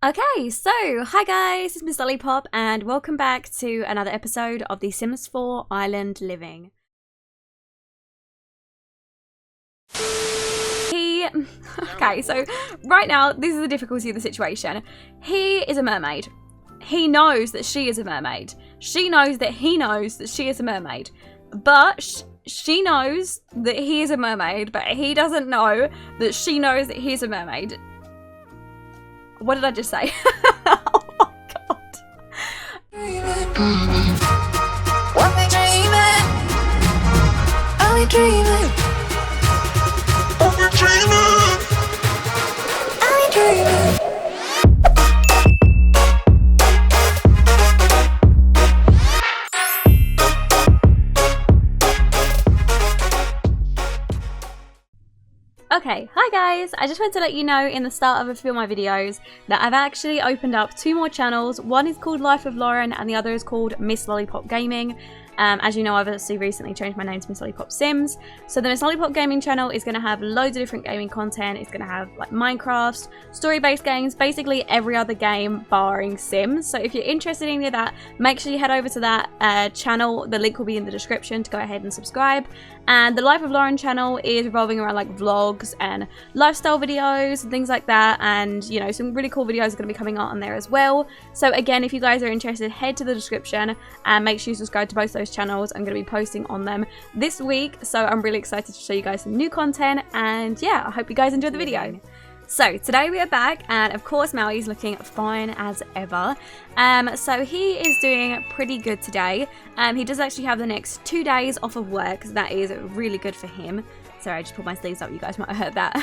Okay, so hi guys, it's Miss Lollipop and welcome back to another episode of the Sims 4 Island Living. Okay, so right now, this is the difficulty of the situation. He is a mermaid. He knows that she is a mermaid. She knows that he knows that she is a mermaid. But she knows that he is a mermaid, but he doesn't know that she knows that he's a mermaid. What did I just say? Oh my god. What we dreaming? Are we dreaming? Are we dreaming? Are we dreaming? Okay, hi guys! I just wanted to let you know in the start of a few of my videos that I've actually opened up two more channels. One is called Life of Lauren and the other is called Miss Lollipop Gaming. As you know, I've obviously recently changed my name to Miss Lollipop Sims. So the Miss Lollipop Gaming channel is going to have loads of different gaming content. It's going to have like Minecraft, story-based games, basically every other game barring Sims. So if you're interested in any of that, make sure you head over to that channel. The link will be in the description to go ahead and subscribe. And the Life of Lauren channel is revolving around like vlogs and lifestyle videos and things like that. And, you know, some really cool videos are going to be coming out on there as well. So again, if you guys are interested, head to the description and make sure you subscribe to both those channels. I'm going to be posting on them this week. So I'm really excited to show you guys some new content. And yeah, I hope you guys enjoyed the video. So today we are back and of course Maui's looking fine as ever. So he is doing pretty good today. He does actually have the next 2 days off of work, so that is really good for him. Sorry, I just pulled my sleeves up, you guys might have heard that.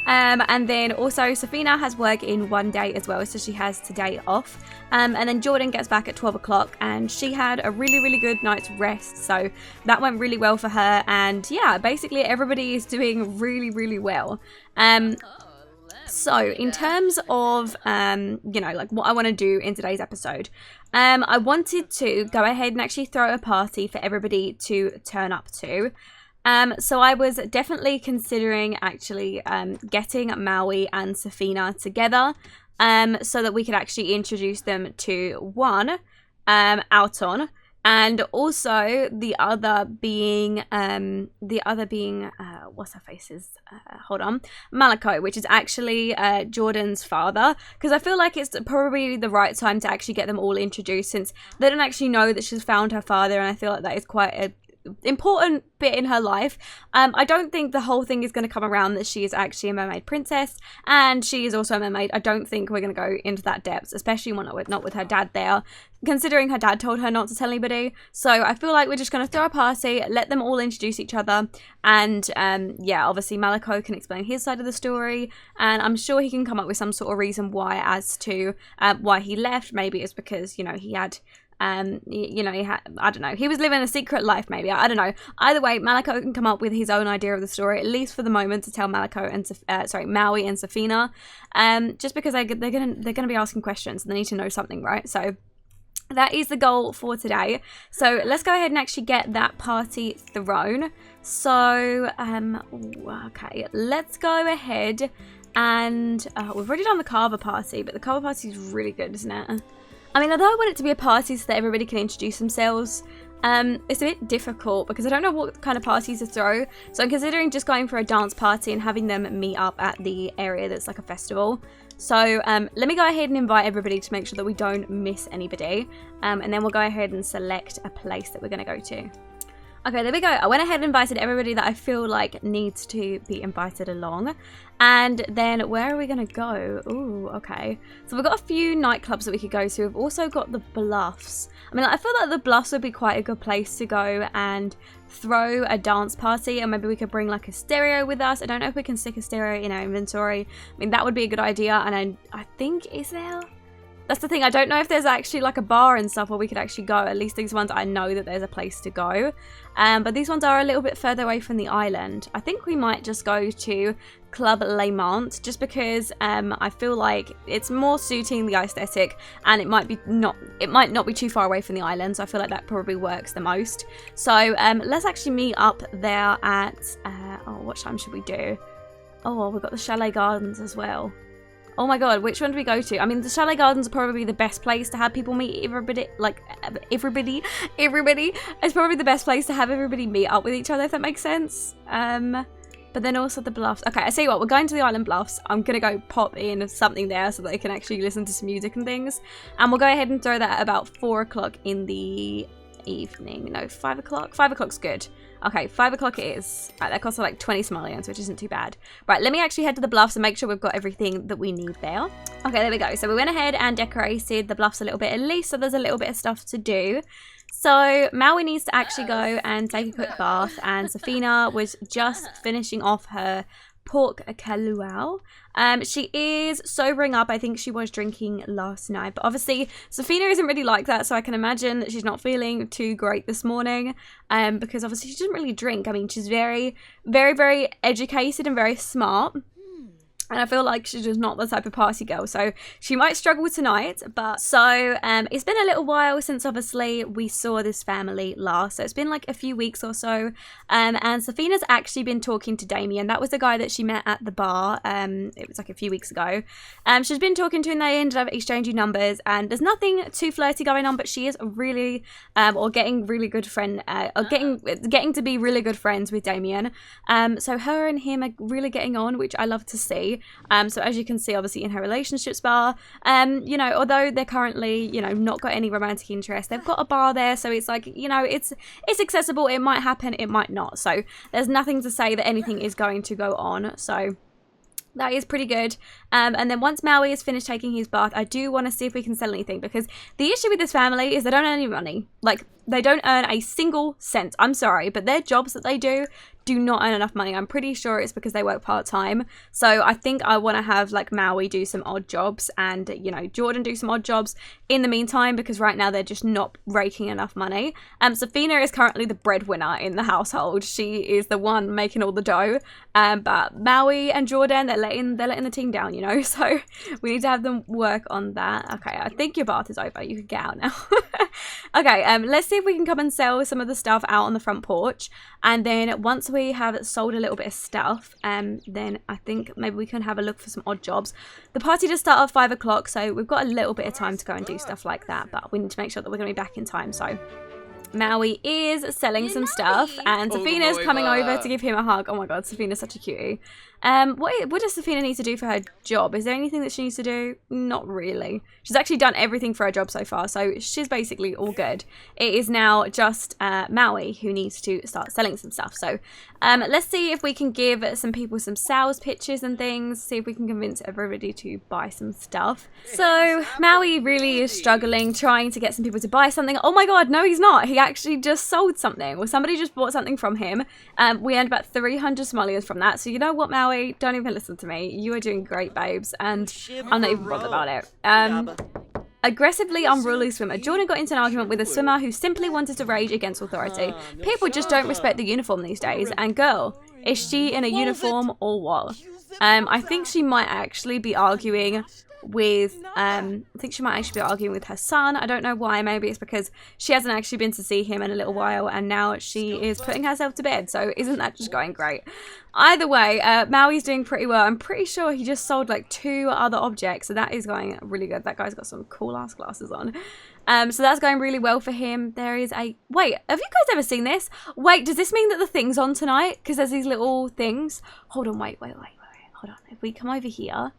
And then also Safina has work in 1 day as well, so she has today off. And then Jordan gets back at 12 o'clock and she had a really good night's rest, so that went really well for her. And yeah, basically everybody is doing really well. So in terms of, you know, like what I want to do in today's episode, I wanted to go ahead and actually throw a party for everybody to turn up to. So I was definitely considering actually getting Maui and Safina together so that we could actually introduce them to one, Alton. And also the other being what's her face's hold on, Malako, which is actually Jordan's father, because I feel like it's probably the right time to actually get them all introduced, since they don't actually know that she's found her father, and I feel like that is quite a important bit in her life. I don't think the whole thing is going to come around that she is actually a mermaid princess and she is also a mermaid. I don't think we're going to go into that depth, especially not with her dad there, considering her dad told her not to tell anybody. So I feel like we're just going to throw a party, let them all introduce each other, and yeah, obviously Malako can explain his side of the story, and I'm sure he can come up with some sort of reason why as to why he left. Maybe it's because, you know, he had you know, I don't know, he was living a secret life, maybe, I don't know. Either way, Malako can come up with his own idea of the story, at least for the moment, to tell Malako and Maui and Safina, just because they're gonna be asking questions and they need to know something, right? So that is the goal for today. So let's go ahead and actually get that party thrown. So okay, let's go ahead and we've already done the carver party, but the carver party is really good, isn't it? I mean, although I want it to be a party so that everybody can introduce themselves, it's a bit difficult because I don't know what kind of parties to throw. So I'm considering just going for a dance party and having them meet up at the area that's like a festival. So let me go ahead and invite everybody to make sure that we don't miss anybody. And then we'll go ahead and select a place that we're going to go to. Okay, there we go. I went ahead and invited everybody that I feel like needs to be invited along. And then where are we going to go? Ooh, okay. So we've got a few nightclubs that we could go to. We've also got the Bluffs. I mean, I feel like the Bluffs would be quite a good place to go and throw a dance party, and maybe we could bring like a stereo with us. I don't know if we can stick a stereo in our inventory. I mean, that would be a good idea. And I think, is there? That's the thing, I don't know if there's actually like a bar and stuff where we could actually go. At least these ones I know that there's a place to go. But these ones are a little bit further away from the island. I think we might just go to Club Le Mans, just because I feel like it's more suiting the aesthetic, and it might not be too far away from the island, so I feel like that probably works the most. So let's actually meet up there at oh, what time should we do? Oh, we've got the Chalet Gardens as well. Oh my god, which one do we go to? I mean, the Chalet Gardens are probably the best place to have people meet everybody. Like, everybody. It's probably the best place to have everybody meet up with each other, if that makes sense. But then also the Bluffs. Okay, I tell you what, we're going to the Island Bluffs. I'm going to go pop in something there so that they can actually listen to some music and things. And we'll go ahead and throw that at about 4 o'clock in the evening. No, 5 o'clock? 5 o'clock's good. Okay, 5 o'clock it is. Right, that costs like 20 simoleons, which isn't too bad. Right, let me actually head to the Bluffs and make sure we've got everything that we need there. Okay, there we go. So we went ahead and decorated the Bluffs a little bit at least, so there's a little bit of stuff to do. So Maui needs to actually go and take a quick bath, and Safina was just finishing off her pork kaluau. She is sobering up. I think she was drinking last night, but obviously Safina isn't really like that, so I can imagine that she's not feeling too great this morning, because obviously she doesn't really drink. I mean, she's very, very, very educated and very smart. And I feel like she's just not the type of party girl. So she might struggle tonight. But so it's been a little while since obviously we saw this family last. So it's been like a few weeks or so. And Safina's actually been talking to Damien. That was the guy that she met at the bar. It was like a few weeks ago. She's been talking to him. They ended up exchanging numbers. And there's nothing too flirty going on. But she is really, or getting really good friend, or getting to be really good friends with Damien. So her and him are really getting on, which I love to see. So as you can see, obviously in her relationships bar, you know, although they're currently, you know, not got any romantic interest, they've got a bar there, so it's like, you know, it's accessible. It might happen, it might not. So there's nothing to say that anything is going to go on. So that is pretty good. And then once Maui is finished taking his bath, I do want to see if we can sell anything, because the issue with this family is they don't earn any money. Like, they don't earn a single cent. I'm sorry, but their jobs that they do not earn enough money. I'm pretty sure it's because they work part-time. So I think I want to have like Maui do some odd jobs and, you know, Jordan do some odd jobs in the meantime, because right now they're just not raking enough money. Safina is currently the breadwinner in the household. She is the one making all the dough. But Maui and Jordan, they're letting the team down, you know. So we need to have them work on that. Okay, I think your bath is over. You can get out now. Okay, let's see if we can come and sell some of the stuff out on the front porch. And then once we have sold a little bit of stuff, then I think maybe we can have a look for some odd jobs. The party does start at 5 o'clock, so we've got a little bit of time to go and do stuff like that, but we need to make sure that we're going to be back in time. So Maui is selling some stuff, and Safina's coming over to give him a hug. Oh my god, Safina's such a cutie. What does Safina need to do for her job? Is there anything that she needs to do? Not really. She's actually done everything for her job so far, so she's basically all good. It is now just Maui who needs to start selling some stuff. So let's see if we can give some people some sales pitches and things, see if we can convince everybody to buy some stuff. So Maui really is struggling, trying to get some people to buy something. Oh my god, no he's not. He actually just sold something. Well, somebody just bought something from him. We earned about 300 simoleons from that. So you know what, Maui? Don't even listen to me. You are doing great, babes, and I'm not even bothered about it. Aggressively unruly swimmer. Jordan got into an argument with a swimmer who simply wanted to rage against authority. People just don't respect the uniform these days. And girl, is she in a uniform or what? I think she might actually be arguing with her son. I don't know why. Maybe it's because she hasn't actually been to see him in a little while, and now she is putting herself to bed. So isn't that just going great? Either way, Maui's doing pretty well. I'm pretty sure he just sold like 2 other objects, so that is going really good. That guy's got some cool ass glasses on. So that's going really well for him. There is a... Wait, have you guys ever seen this? Wait, does this mean that the thing's on tonight? Because there's these little things. Hold on, wait. Hold on. If we come over here...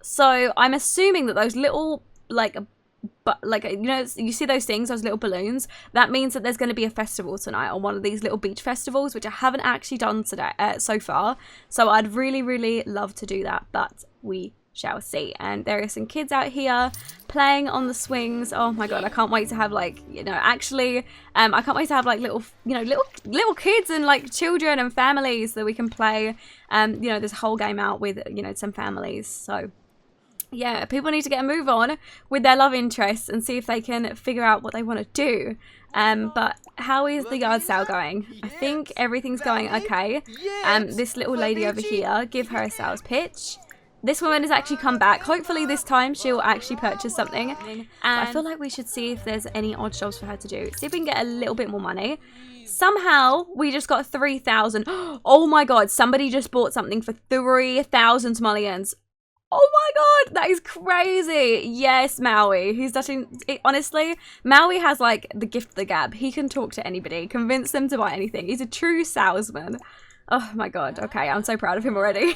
So I'm assuming that those little, you know, you see those things, those little balloons, that means that there's going to be a festival tonight on one of these little beach festivals, which I haven't actually done today so far. So I'd really, really love to do that, but we shall see. And there are some kids out here playing on the swings. Oh my god, I can't wait to have I can't wait to have like little kids and like children and families that we can play, this whole game out with, some families. So yeah, people need to get a move on with their love interests and see if they can figure out what they want to do. But how is the yard sale going? I think everything's going okay. This little lady over here, give her a sales pitch. This woman has actually come back. Hopefully this time she'll actually purchase something. And I feel like we should see if there's any odd jobs for her to do. See if we can get a little bit more money. Somehow we just got 3,000. Oh my god, somebody just bought something for 3,000 simoleons. Oh my god, that is crazy. Yes, Maui. He's touching it, honestly, Maui has like the gift of the gab. He can talk to anybody, convince them to buy anything. He's a true salesman. Oh my god. Okay, I'm so proud of him already.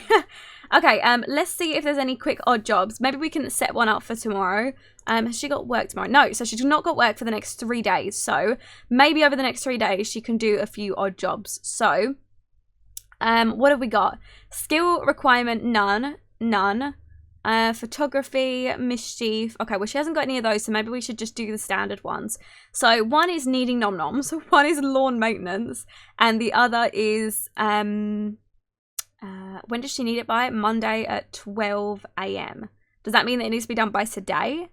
Okay, let's see if there's any quick odd jobs. Maybe we can set one up for tomorrow. Has she got work tomorrow? No, so she's not got work for the next 3 days. So maybe over the next 3 days she can do a few odd jobs. So what have we got? Skill requirement, none. Photography, mischief. Okay, well, she hasn't got any of those, so maybe we should just do the standard ones. So one is needing nom noms, one is lawn maintenance, and the other is when does she need it by? Monday at 12 a.m. Does that mean that it needs to be done by today?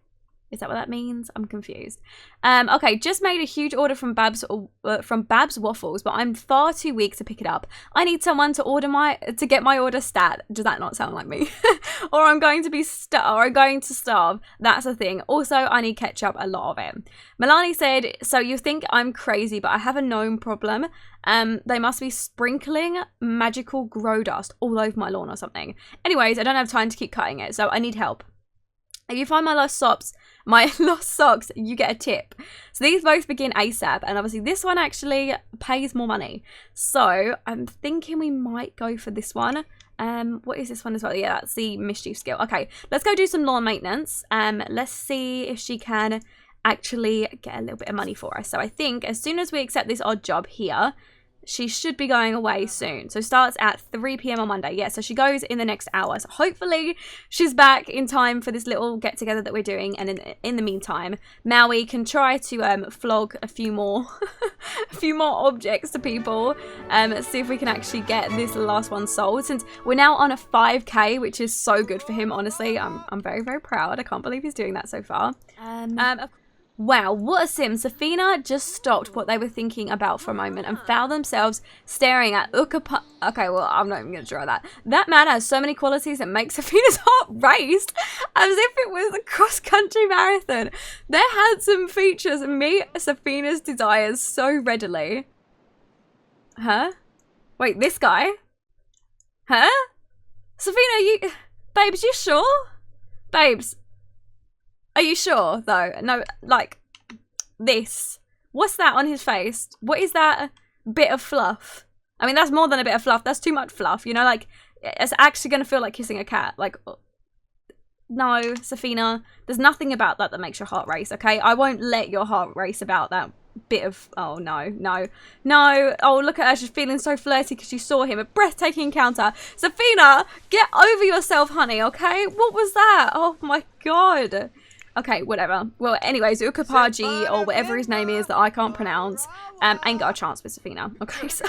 Is that what that means? I'm confused. Okay, just made a huge order from Babs Waffles, but I'm far too weak to pick it up. I need someone to get my order stat. Does that not sound like me? Or I'm going to starve. That's the thing. Also, I need ketchup, a lot of it. Milani said, so you think I'm crazy, but I have a gnome problem. They must be sprinkling magical grow dust all over my lawn or something. Anyways, I don't have time to keep cutting it, so I need help. If you find my lost socks, you get a tip. So these both begin ASAP, and obviously this one actually pays more money. So I'm thinking we might go for this one. What is this one as well? Yeah, that's the mischief skill. Okay, let's go do some lawn maintenance. Let's see if she can actually get a little bit of money for us. So I think as soon as we accept this odd job here, she should be going away soon. So starts at 3 p.m. on Monday. Yeah, so she goes in the next hour. So hopefully she's back in time for this little get together that we're doing. And in the meantime, Maui can try to flog a few more a few more objects to people. See if we can actually get this last one sold. Since we're now on a 5k, which is so good for him, honestly. I'm very, very proud. I can't believe he's doing that so far. Wow, what a sim. Safina just stopped what they were thinking about for a moment and found themselves staring at Ukapa. Okay, well, I'm not even going to try that. That man has so many qualities that make Safina's heart race as if it was a cross-country marathon. Their handsome features meet Safina's desires so readily. Huh? Wait, this guy? Huh? Safina, Babes, you sure? Babes. Are you sure, though? No, like, this. What's that on his face? What is that bit of fluff? I mean, that's more than a bit of fluff. That's too much fluff, you know? Like, it's actually going to feel like kissing a cat. Like, no, Safina. There's nothing about that that makes your heart race, okay? I won't let your heart race about that bit of... Oh, no. Oh, look at her. She's feeling so flirty because she saw him. A breathtaking encounter. Safina, get over yourself, honey, okay? What was that? Oh, my God. Okay, whatever. Well, anyways, Ukapaji, or whatever his name is that I can't pronounce, ain't got a chance with Safina. Okay, so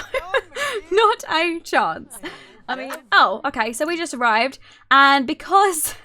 not a chance. I mean, oh, okay, so we just arrived, and because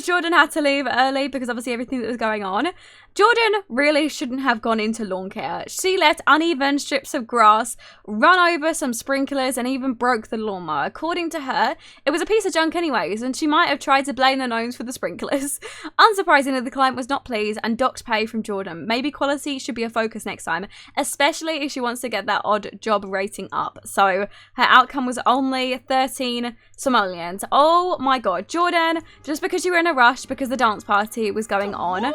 Jordan had to leave early because obviously everything that was going on, Jordan really shouldn't have gone into lawn care. She let uneven strips of grass run over some sprinklers and even broke the lawnmower. According to her, it was a piece of junk anyways, and she might have tried to blame the gnomes for the sprinklers. Unsurprisingly, the client was not pleased and docked pay from Jordan. Maybe quality should be a focus next time, especially if she wants to get that odd job rating up. So her outcome was only 13 simoleons. Oh my God, Jordan, just because you were in a rush because the dance party was going on.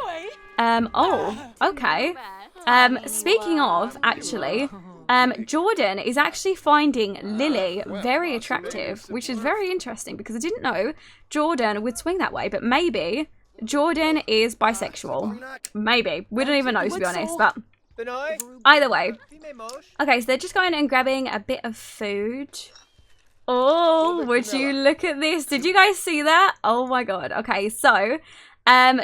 Oh, okay. Speaking of, actually, Jordan is actually finding Lily very attractive, which is very interesting because I didn't know Jordan would swing that way, but maybe Jordan is bisexual. Maybe. We don't even know, to be honest, but either way. Okay, so they're just going and grabbing a bit of food. Oh, would you look at this? Did you guys see that? Oh my God. Okay, so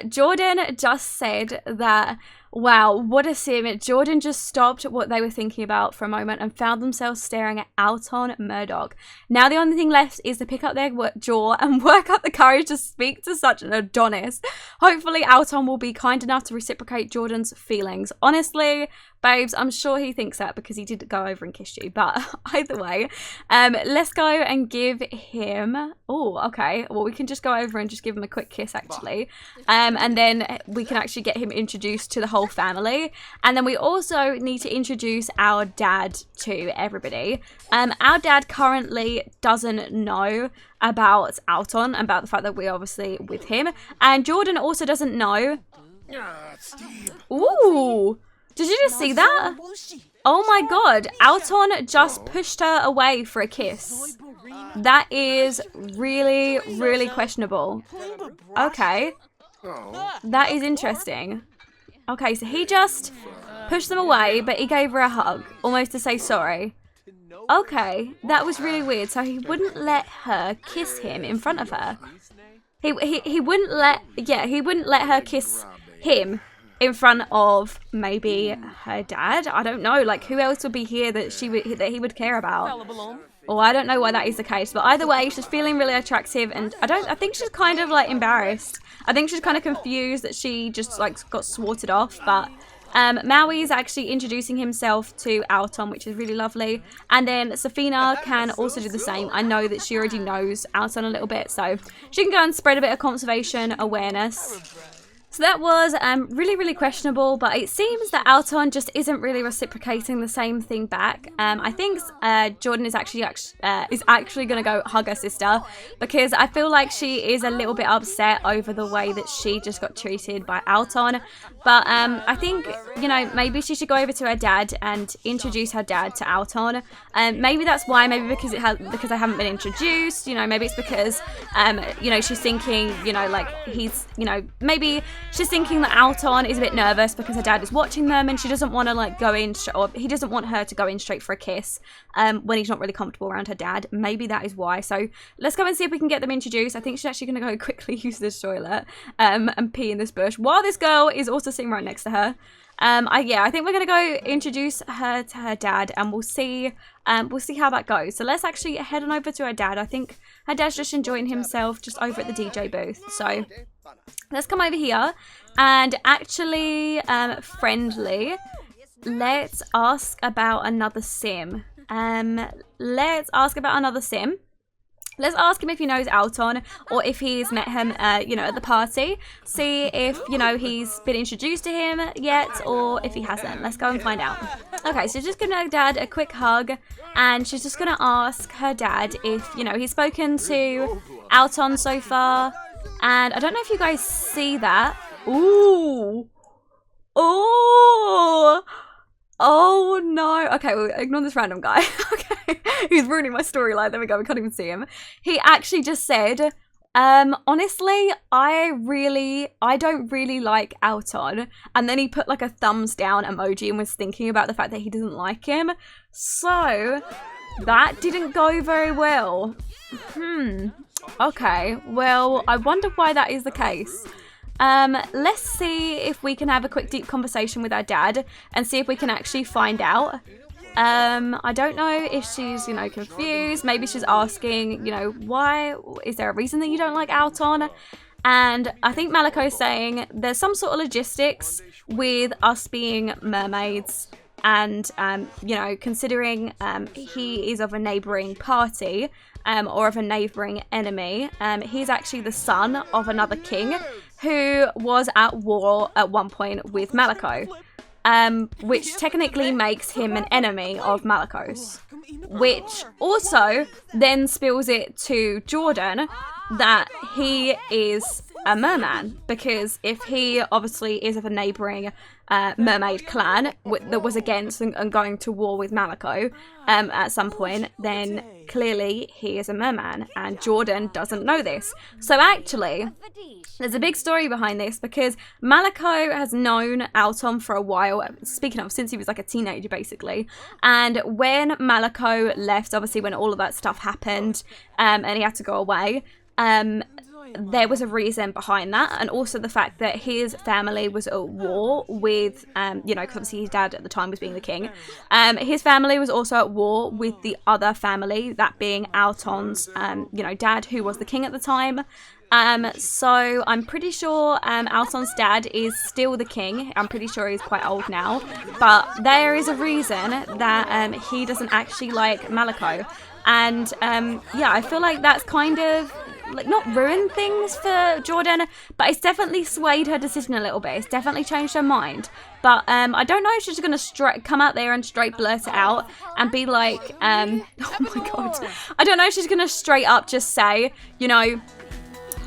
Jordan just said that, wow, what a sim. Jordan just stopped what they were thinking about for a moment and found themselves staring at Alton Murdoch. Now the only thing left is to pick up their jaw and work up the courage to speak to such an Adonis. Hopefully Alton will be kind enough to reciprocate Jordan's feelings. Honestly, Babes, I'm sure he thinks that because he did go over and kiss you. But either way, let's go and give him... Oh, okay. Well, we can just go over and just give him a quick kiss, actually. And then we can actually get him introduced to the whole family. And then we also need to introduce our dad to everybody. Our dad currently doesn't know about Alton, about the fact that we're obviously with him. And Jordan also doesn't know. Ooh, did you just see that? Oh my god, Alton just pushed her away for a kiss. That is really, really questionable. Okay, that is interesting. Okay, so he just pushed them away, but he gave her a hug, almost to say sorry. Okay, that was really weird. So he wouldn't let her kiss him in front of her. He wouldn't let her kiss him in front of maybe her dad. I don't know, like who else would be here that he would care about? Or I don't know why that is the case, but either way, she's feeling really attractive, and I think she's kind of like embarrassed. I think she's kind of confused that she just like got swatted off, but Maui is actually introducing himself to Alton, which is really lovely. And then Safina can also do the same. I know that she already knows Alton a little bit, so she can go and spread a bit of conservation awareness. So that was really, really questionable, but it seems that Alton just isn't really reciprocating the same thing back. I think Jordan is actually going to go hug her sister, because I feel like she is a little bit upset over the way that she just got treated by Alton. But I think, you know, maybe she should go over to her dad and introduce her dad to Alton. Maybe that's why. Maybe because I haven't been introduced. You know, maybe it's because you know, she's thinking, you know, like he's, you know, maybe she's thinking that Alton is a bit nervous because her dad is watching them, and she doesn't want to like go in, or he doesn't want her to go in straight for a kiss when he's not really comfortable around her dad. Maybe that is why. So let's go and see if we can get them introduced. I think she's actually going to go quickly use this toilet and pee in this bush while this girl is also sitting right next to her. I think we're going to go introduce her to her dad, and we'll see how that goes. So let's actually head on over to her dad. I think her dad's just enjoying himself just over at the DJ booth. So let's come over here and actually, friendly, let's ask about another sim. Let's ask him if he knows Alton, or if he's met him, you know, at the party. See if, you know, he's been introduced to him yet, or if he hasn't. Let's go and find out. Okay, so just giving her dad a quick hug, and she's just going to ask her dad if, you know, he's spoken to Alton so far. And I don't know if you guys see that. Ooh. Oh. Oh no. Okay, well, ignore this random guy. Okay. He's ruining my storyline. There we go. We can't even see him. He actually just said, honestly, I don't really like Alton. And then he put like a thumbs down emoji and was thinking about the fact that he doesn't like him. So that didn't go very well. Okay, well, I wonder why that is the case. Let's see if we can have a quick deep conversation with our dad and see if we can actually find out. I don't know if she's, you know, confused. Maybe she's asking, you know, why? Is there a reason that you don't like Alton? And I think Malako's saying there's some sort of logistics with us being mermaids. And, you know, considering he is of a neighbouring party, or of a neighbouring enemy, he's actually the son of another king who was at war at one point with Malako, which technically makes him an enemy of Malako's, which also then spills it to Jordan that he is a merman, because if he obviously is of a neighbouring mermaid clan that was against and going to war with Malako at some point, then clearly he is a merman, and Jordan doesn't know this. So actually, there's a big story behind this, because Malako has known Alton for a while, speaking of, since he was like a teenager basically. And when Malako left, obviously when all of that stuff happened, and he had to go away, there was a reason behind that, and also the fact that his family was at war with, you know, because obviously his dad at the time was being the king. His family was also at war with the other family, that being Alton's, you know, dad, who was the king at the time. So I'm pretty sure Alton's dad is still the king. I'm pretty sure he's quite old now, but there is a reason that he doesn't actually like Malako. And yeah, I feel like that's kind of like not ruined things for Jordan, but it's definitely swayed her decision a little bit. It's definitely changed her mind. But I don't know if she's gonna come out there and straight blurt it out and be like, oh my god, I don't know if she's gonna straight up just say, you know,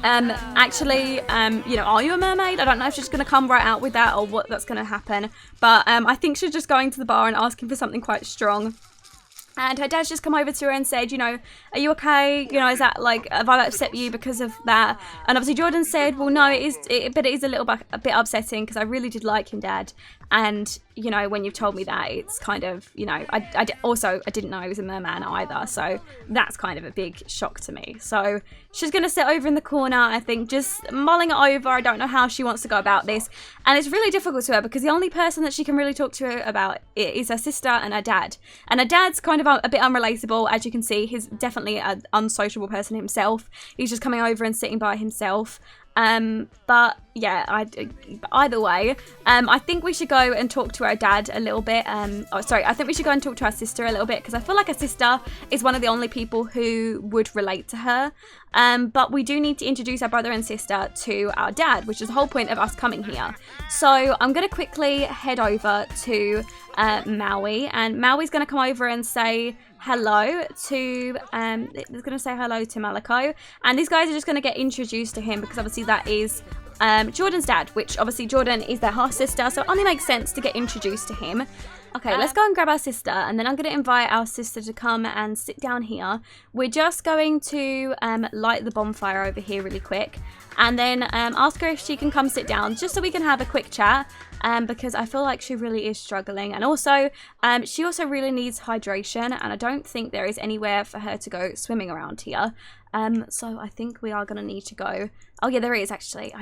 actually, you know, are you a mermaid? I don't know if she's going to come right out with that or what that's going to happen. But I think she's just going to the bar and asking for something quite strong. And her dad's just come over to her and said, you know, are you okay? You know, is that like, have I upset you because of that? And obviously Jordan said, well, no, but it is a bit upsetting because I really did like him, Dad. And, you know, when you've told me that, it's kind of, you know, I didn't know he was a merman either. So that's kind of a big shock to me. So she's going to sit over in the corner, I think, just mulling it over. I don't know how she wants to go about this. And it's really difficult to her because the only person that she can really talk to her about it is her sister and her dad. And her dad's kind of a bit unrelatable. As you can see, he's definitely an unsociable person himself. He's just coming over and sitting by himself. But yeah, either way, I think we should go and talk to our dad a little bit. I think we should go and talk to our sister a little bit because I feel like her sister is one of the only people who would relate to her. But we do need to introduce our brother and sister to our dad, which is the whole point of us coming here. So I'm going to quickly head over to Maui, and Maui's going to come over and say hello to Malako, and these guys are just going to get introduced to him because obviously that is Jordan's dad, which obviously Jordan is their half sister, so it only makes sense to get introduced to him. Okay, let's go and grab our sister, and then I'm going to invite our sister to come and sit down here. We're just going to light the bonfire over here really quick, and then ask her if she can come sit down, just so we can have a quick chat, because I feel like she really is struggling, and also she also really needs hydration, and I don't think there is anywhere for her to go swimming around here. So I think we are going to need to go. Oh yeah, there is actually.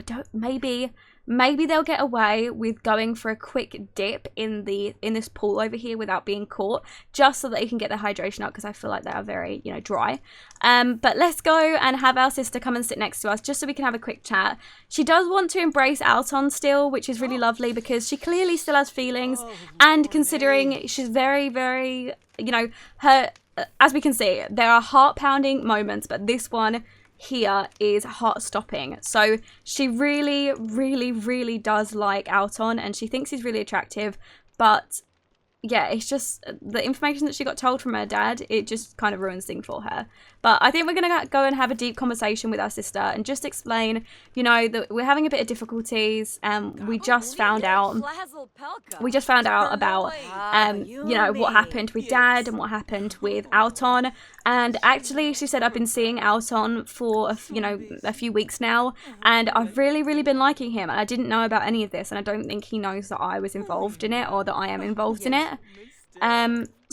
Maybe they'll get away with going for a quick dip in this pool over here without being caught, just so that they can get their hydration up, because I feel like they are very, you know, dry. But let's go and have our sister come and sit next to us, just so we can have a quick chat. She does want to embrace Alton still, which is really lovely, because she clearly still has feelings, and considering she's very, very, you know, as we can see, there are heart-pounding moments, but this one here is heart-stopping. So she really, really, really does like Alton, and she thinks he's really attractive, but yeah, it's just the information that she got told from her dad, it just kind of ruins things for her. But I think we're going to go and have a deep conversation with our sister and just explain, you know, that we're having a bit of difficulties. We just found out about, you know, what happened with Dad and what happened with Alton. And actually, she said, I've been seeing Alton for, a few weeks now, and I've really, really been liking him. And I didn't know about any of this, and I don't think he knows that I was involved in it or that I am involved in it.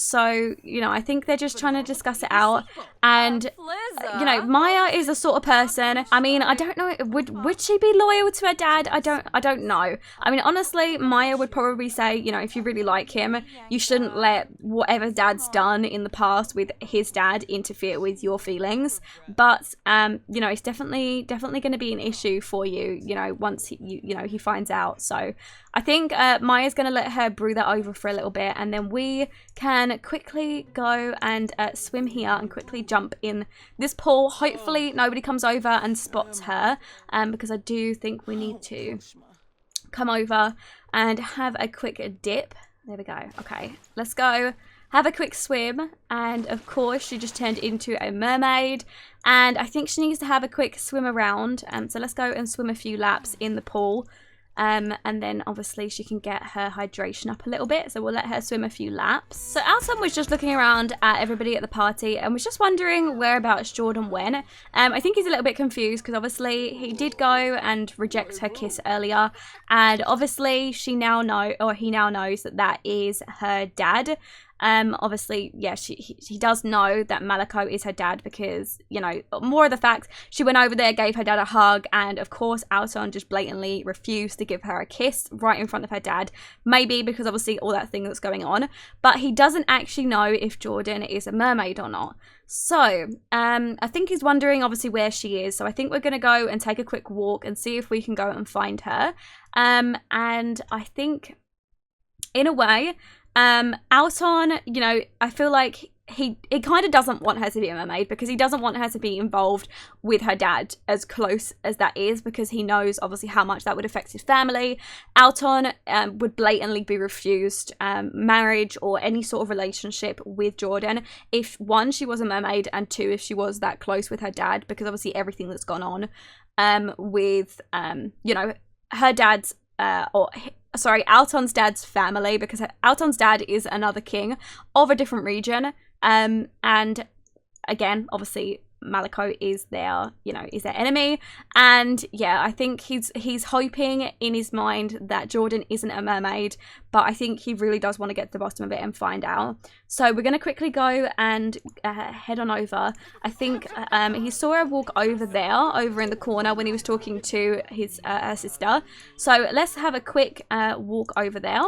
So, you know, I think they're just trying to discuss it out. And, you know, Maya is the sort of person, I mean, I don't know, would she be loyal to her dad? I don't know. I mean, honestly, Maya would probably say, you know, if you really like him, you shouldn't let whatever Dad's done in the past with his dad interfere with your feelings. But, you know, it's definitely going to be an issue for you, you know, once he finds out. So I think Maya's going to let her brew that over for a little bit, and then we can quickly go and swim here and quickly jump in this pool. Hopefully nobody comes over and spots her, because I do think we need to come over and have a quick dip. There we go. Okay, let's go have a quick swim. And of course she just turned into a mermaid, and I think she needs to have a quick swim around. So let's go and swim a few laps in the pool. And then obviously she can get her hydration up a little bit, so we'll let her swim a few laps. So Alton was just looking around at everybody at the party and was just wondering whereabouts Jordan went. I think he's a little bit confused because obviously he did go and reject her kiss earlier, and obviously he now knows that that is her dad. Obviously, yeah, he does know that Maliko is her dad because, you know, more of the facts, she went over there, gave her dad a hug, and of course Alton just blatantly refused to give her a kiss right in front of her dad, maybe because obviously all that thing that's going on, but he doesn't actually know if Jordan is a mermaid or not. So, I think he's wondering obviously where she is, so I think we're going to go and take a quick walk and see if we can go and find her. And I think, in a way, Alton, you know, I feel like he kind of doesn't want her to be a mermaid because he doesn't want her to be involved with her dad as close as that is, because he knows obviously how much that would affect his family. Alton would blatantly be refused marriage or any sort of relationship with Jordan if, one, she was a mermaid, and two, if she was that close with her dad, because obviously everything that's gone on with you know, her dad's Alton's dad's family, because Alton's dad is another king of a different region, and again, obviously Maliko is their, you know, is their enemy, and yeah, I think he's hoping in his mind that Jordan isn't a mermaid, but I think he really does want to get to the bottom of it and find out. So we're gonna quickly go and head on over. I think he saw her walk over there, over in the corner, when he was talking to his her sister. So let's have a quick walk over there.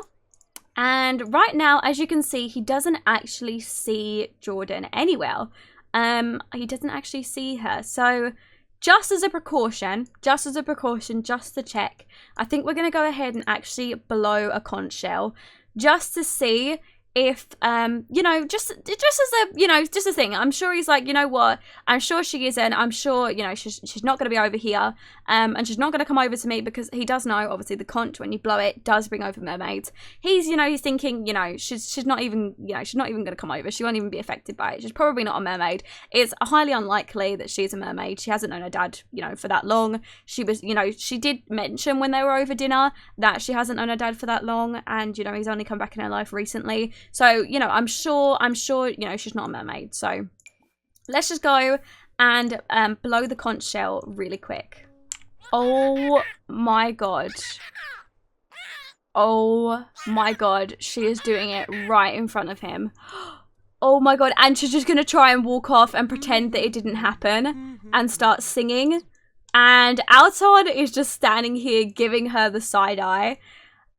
And right now, as you can see, he doesn't actually see Jordan anywhere. He doesn't actually see her. So just as a precaution, just to check, I think we're going to go ahead and actually blow a conch shell just to see if, you know, just as a, you know, just a thing. I'm sure he's like, you know what, I'm sure she isn't. I'm sure, you know, she's not going to be over here, and she's not going to come over to me, because he does know, obviously, the conch, when you blow it, does bring over mermaids. He's, you know, he's thinking, you know, she's not even, you know, she's not even going to come over. She won't even be affected by it. She's probably not a mermaid. It's highly unlikely that she's a mermaid. She hasn't known her dad, you know, for that long. She was, you know, she did mention when they were over dinner that she hasn't known her dad for that long, and, you know, he's only come back in her life recently. So, you know, I'm sure, you know, she's not a mermaid. So let's just go and blow the conch shell really quick. Oh my god. Oh my god. She is doing it right in front of him. Oh my god. And she's just going to try and walk off and pretend that it didn't happen and start singing. And Alton is just standing here giving her the side eye.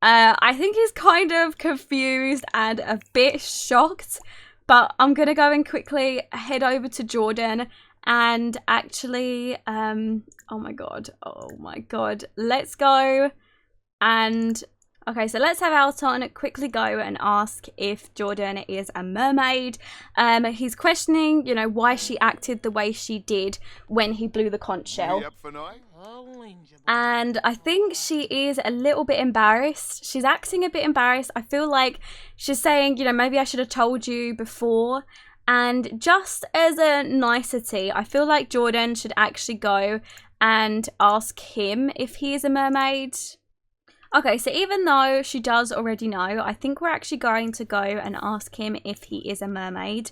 I think he's kind of confused and a bit shocked, but I'm gonna go and quickly head over to Jordan and actually, oh my god, let's go and, okay, so let's have Alton quickly go and ask if Jordan is a mermaid. He's questioning, you know, why she acted the way she did when he blew the conch shell. And I think she is a little bit embarrassed. She's acting a bit embarrassed. I feel like she's saying, you know, maybe I should have told you before. And just as a nicety, I feel like Jordan should actually go and ask him if he is a mermaid. Okay, so even though she does already know, I think we're actually going to go and ask him if he is a mermaid.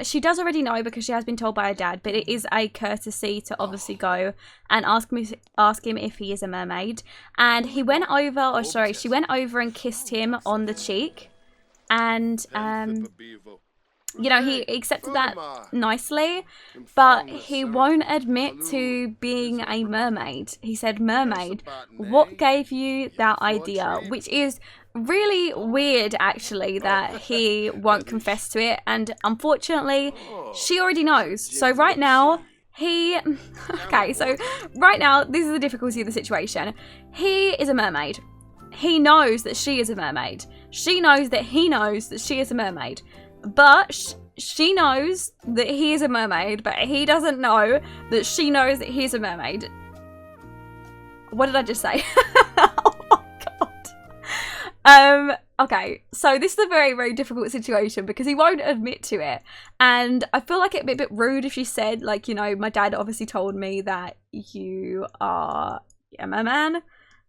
She does already know because she has been told by her dad, but it is a courtesy to obviously go and ask him if he is a mermaid. And he went over, or sorry, she went over and kissed him on the cheek. And, you know, he accepted that nicely, but he won't admit to being a mermaid. He said, mermaid, what gave you that idea? Which is really weird, actually, that he won't confess to it. And unfortunately, she already knows. So right now, okay, so right now, this is the difficulty of the situation. He is a mermaid. He knows that she is a mermaid. She knows that he knows that she is a mermaid. But she knows that he is a mermaid, but he doesn't know that she knows that he's a mermaid. What did I just say? Oh my god. Okay, so this is a very, very difficult situation because he won't admit to it. And I feel like it'd be a bit rude if she said, like, you know, my dad obviously told me that you are a merman.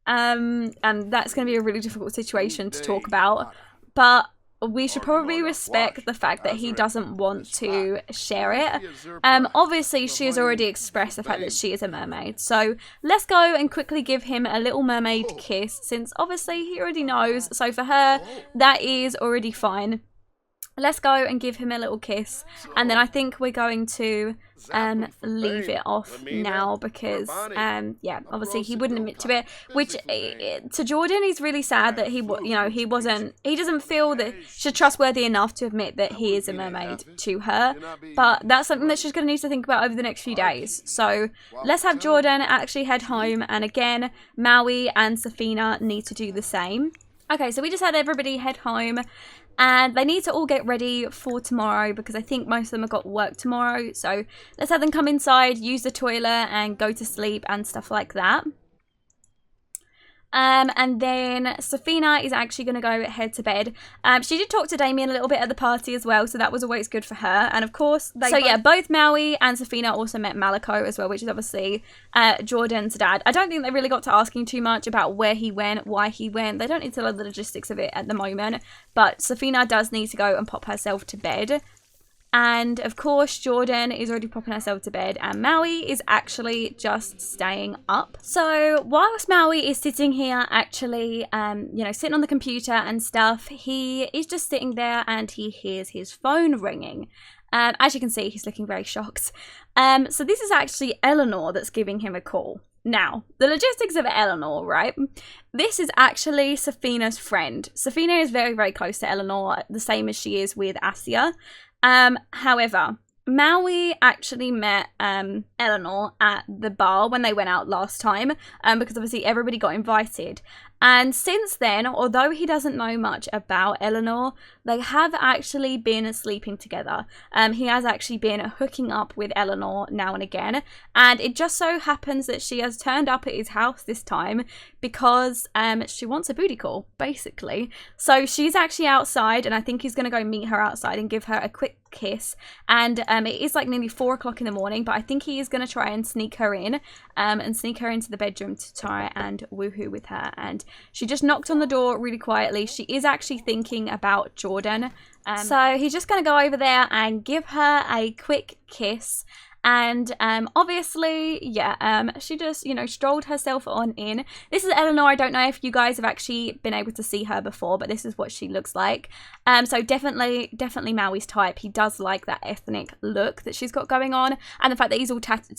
And that's going to be a really difficult situation to talk about. But we should probably respect the fact that he doesn't want to share it. Obviously, she has already expressed the fact that she is a mermaid. So let's go and quickly give him a little mermaid kiss, since obviously he already knows. So for her, that is already fine. let's go and give him a little kiss, and then I think we're going to leave it off now because yeah, obviously he wouldn't admit to it, which to Jordan is really sad that he doesn't feel that she's trustworthy enough to admit that he is a mermaid to her, but that's something that she's going to need to think about over the next few days. So let's have Jordan actually head home, and again Maui and Safina need to do the same. Okay, so we just had everybody head home, and they need to all get ready for tomorrow because I think most of them have got work tomorrow. So let's have them come inside, use the toilet, and go to sleep and stuff like that. And then Safina is actually going to go head to bed. She did talk to Damien a little bit at the party as well, so that was always good for her. And of course, both Maui and Safina also met Maliko as well, which is obviously Jordan's dad. I don't think they really got to asking too much about where he went, why he went. They don't need to know the logistics of it at the moment, but Safina does need to go and pop herself to bed. And of course, Jordan is already popping herself to bed, and Maui is actually just staying up. So whilst Maui is sitting here actually, sitting on the computer and stuff, he is just sitting there and he hears his phone ringing. As you can see, he's looking very shocked. So this is actually Eleanor that's giving him a call. Now, the logistics of Eleanor, right? This is actually Safina's friend. Safina is very, very close to Eleanor, the same as she is with Asia. However, Maui actually met Eleanor at the bar when they went out last time, because obviously everybody got invited. And since then, although he doesn't know much about Eleanor, they have actually been sleeping together. He has actually been hooking up with Eleanor now and again, and it just so happens that she has turned up at his house this time because she wants a booty call, basically. So she's actually outside, and I think he's going to go meet her outside and give her a quick kiss. And it is like nearly 4 o'clock in the morning, but I think he is going to try and sneak her in and sneak her into the bedroom to try and woohoo with her. And she just knocked on the door really quietly. She is actually thinking about Jordan. So he's just going to go over there and give her a quick kiss. And obviously, yeah, she just, strolled herself on in. This is Eleanor. I don't know if you guys have actually been able to see her before, but this is what she looks like. So definitely Maui's type. He does like that ethnic look that she's got going on, and the fact that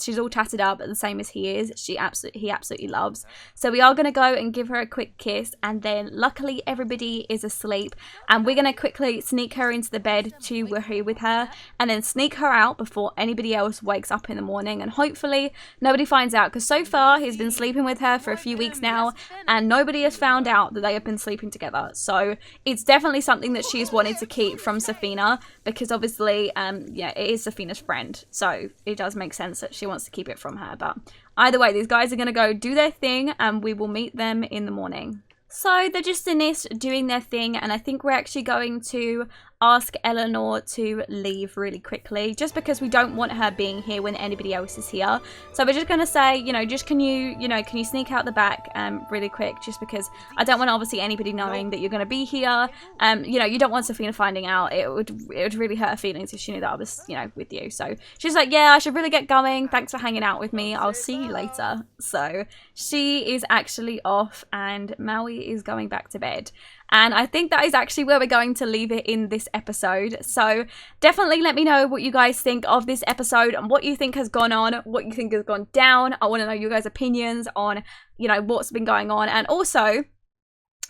she's all tatted up, the same as he is. He absolutely loves. So we are going to go and give her a quick kiss, and then luckily everybody is asleep, and we're going to quickly sneak her into the bed to woohoo with her, and then sneak her out before anybody else wakes up in the morning, and hopefully nobody finds out, because so far he's been sleeping with her for a few weeks now and nobody has found out that they have been sleeping together. So it's definitely something that she's wanted to keep from Safina, because obviously it is Safina's friend, so it does make sense that she wants to keep it from her. But either way, these guys are going to go do their thing and we will meet them in the morning. So they're just in this doing their thing, and I think we're actually going to ask Eleanor to leave really quickly, just because we don't want her being here when anybody else is here. So we're just going to say, just can you sneak out the back really quick, just because I don't want obviously anybody knowing that you're going to be here. You don't want Safina finding out. It would really hurt her feelings if she knew that I was, with you. So she's like, yeah, I should really get going. Thanks for hanging out with me. I'll see you later. So she is actually off, and Maui is going back to bed. And I think that is actually where we're going to leave it in this episode. So definitely let me know what you guys think of this episode and what you think has gone on, what you think has gone down. I want to know your guys' opinions on, what's been going on. And also,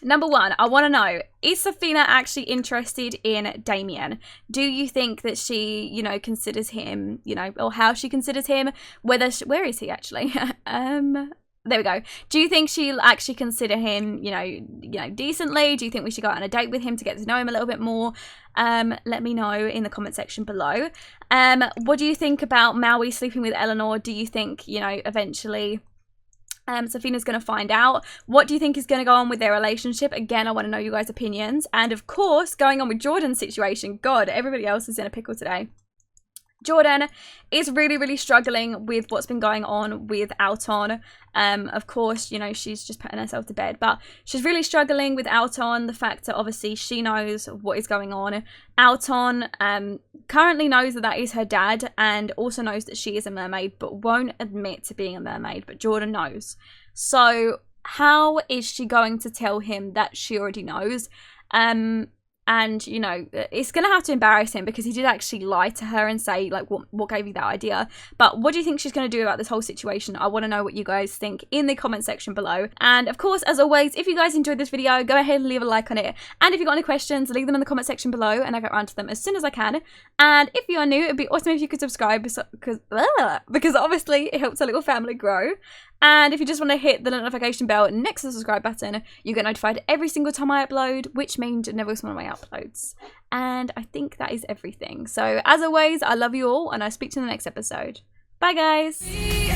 number one, I want to know, is Safina actually interested in Damien? Do you think that she, considers him, or how she considers him? Where is he actually? There we go. Do you think she'll actually consider him, decently? Do you think we should go out on a date with him to get to know him a little bit more? Let me know in the comment section below. What do you think about Maui sleeping with Eleanor? Do you think, eventually Safina's going to find out? What do you think is going to go on with their relationship? Again, I want to know you guys' opinions. And of course, going on with Jordan's situation. God, everybody else is in a pickle today. Jordan is really, really struggling with what's been going on with Alton. Of course, she's just putting herself to bed, but she's really struggling with Alton. The fact that obviously she knows what is going on. Alton currently knows that is her dad, and also knows that she is a mermaid, but won't admit to being a mermaid. But Jordan knows. So how is she going to tell him that she already knows? And, you know, it's going to have to embarrass him because he did actually lie to her and say, like, what gave you that idea? But what do you think she's going to do about this whole situation? I want to know what you guys think in the comment section below. And, of course, as always, if you guys enjoyed this video, go ahead and leave a like on it. And if you've got any questions, leave them in the comment section below and I'll get around to them as soon as I can. And if you are new, it'd be awesome if you could subscribe because obviously it helps our little family grow. And if you just want to hit the notification bell next to the subscribe button, you get notified every single time I upload, which means you never miss one of my uploads. And I think that is everything. So as always, I love you all and I'll speak to you in the next episode. Bye guys!